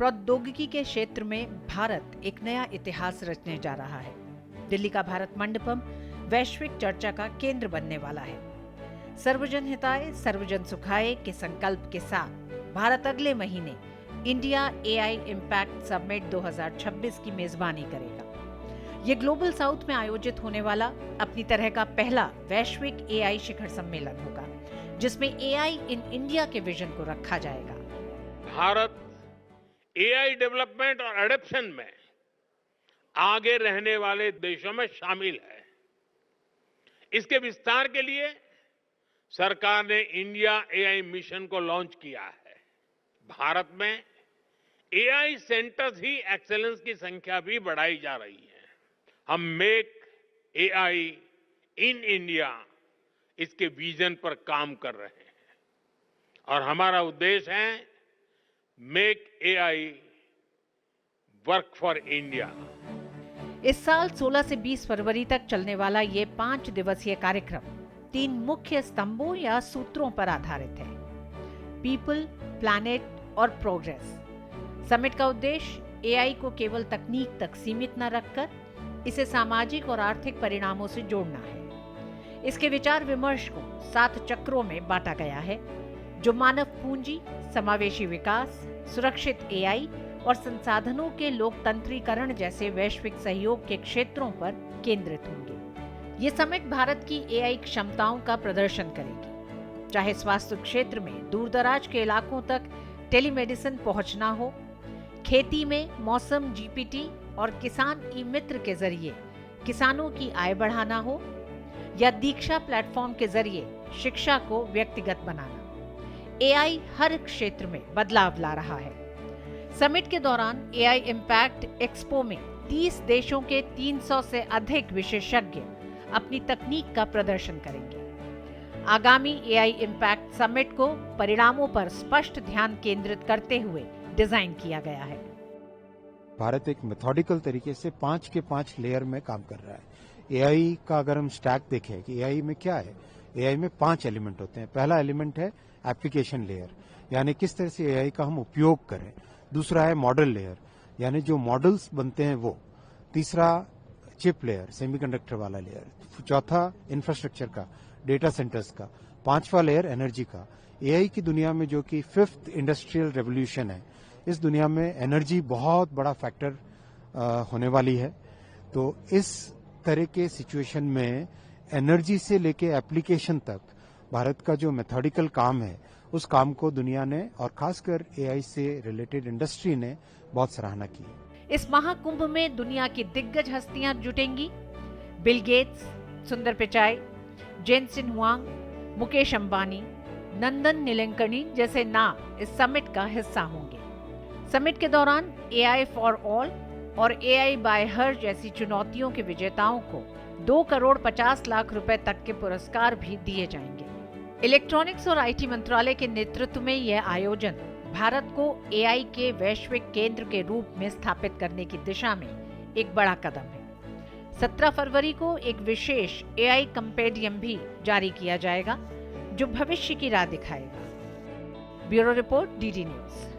प्रौद्योगिकी के क्षेत्र में भारत एक नया इतिहास रचने जा रहा है। दिल्ली का भारत मंडपम वैश्विक चर्चा का केंद्र बनने वाला है। सर्वजन हिताय सर्वजन सुखाय के संकल्प के साथ भारत अगले महीने इंडिया एआई इम्पैक्ट समिट 2026 की मेजबानी करेगा। ये ग्लोबल साउथ में आयोजित होने वाला अपनी तरह का पहला वैश्विक एआई शिखर सम्मेलन होगा, जिसमें एआई इन इंडिया के विजन को रखा जाएगा। भारत एआई डेवलपमेंट और एडॉप्शन में आगे रहने वाले देशों में शामिल है। इसके विस्तार के लिए सरकार ने इंडिया एआई मिशन को लॉन्च किया है। भारत में एआई सेंटर्स ही एक्सेलेंस की संख्या भी बढ़ाई जा रही है। हम मेक एआई इन इंडिया इसके विजन पर काम कर रहे हैं और हमारा उद्देश्य है make AI work for India. इस साल 16 से 20 फरवरी तक चलने वाला ये 5 दिवसीय कार्यक्रम 3 मुख्य स्तंभों या सूत्रों पर आधारित है: पीपल, प्लैनेट और प्रोग्रेस। समिट का उद्देश्य एआई को केवल तकनीक तक सीमित न रखकर इसे सामाजिक और आर्थिक परिणामों से जोड़ना है। इसके विचार विमर्श को 7 चक्रों में बांटा गया है, जो मानव पूंजी, समावेशी विकास, सुरक्षित एआई और संसाधनों के लोकतंत्रीकरण जैसे वैश्विक सहयोग के क्षेत्रों पर केंद्रित होंगे। ये समिट भारत की एआई क्षमताओं का प्रदर्शन करेगी, चाहे स्वास्थ्य क्षेत्र में दूरदराज के इलाकों तक टेलीमेडिसिन पहुंचना हो, खेती में मौसम जीपीटी और किसान ई मित्र के जरिए किसानों की आय बढ़ाना हो, या दीक्षा प्लेटफॉर्म के जरिए शिक्षा को व्यक्तिगत बनाना। एआई हर क्षेत्र में बदलाव ला रहा है। समिट के दौरान एआई इम्पैक्ट एक्सपो में 30 देशों के 300 से अधिक विशेषज्ञ अपनी तकनीक का प्रदर्शन करेंगे। आगामी एआई इम्पैक्ट समिट को परिणामों पर स्पष्ट ध्यान केंद्रित करते हुए डिजाइन किया गया है। भारत एक मेथोडिकल तरीके से 5 के 5 लेयर में काम कर रहा है। एआई का अगर हम स्टैक देखें कि एआई में क्या है, एआई में 5 एलिमेंट होते हैं। पहला एलिमेंट है एप्लीकेशन लेयर, यानी किस तरह से एआई का हम उपयोग करें। दूसरा है मॉडल लेयर, यानी जो मॉडल्स बनते हैं वो। तीसरा चिप लेयर, सेमीकंडक्टर वाला लेयर। चौथा इंफ्रास्ट्रक्चर का, डेटा सेंटर्स का। 5वां लेयर एनर्जी का। एआई की दुनिया में जो कि 5th इंडस्ट्रियल रेवोल्यूशन है, इस दुनिया में एनर्जी बहुत बड़ा फैक्टर होने वाली है। तो इस तरह के सिचुएशन में एनर्जी से लेके एप्लीकेशन तक भारत का जो मेथोडिकल काम है, उस काम को दुनिया ने और खासकर एआई से रिलेटेड इंडस्ट्री ने बहुत सराहना की। इस महाकुंभ में दुनिया की दिग्गज हस्तियां जुटेंगी। बिल गेट्स, सुंदर पिचाई, जेनसिन हुआंग, मुकेश अंबानी, नंदन नीलेकणी जैसे नाम इस समिट का हिस्सा होंगे। समिट के दौरान एआई फॉर ऑल और एआई बाय हर जैसी चुनौतियों के विजेताओं को 2 करोड़ 50 लाख रुपए तक के पुरस्कार भी दिए जाएंगे। इलेक्ट्रॉनिक्स और आईटी मंत्रालय के नेतृत्व में यह आयोजन भारत को एआई के वैश्विक केंद्र के रूप में स्थापित करने की दिशा में एक बड़ा कदम है। 17 फरवरी को एक विशेष एआई कंपेडियम भी जारी किया जाएगा, जो भविष्य की राह दिखाएगा। Bureau report, DD news.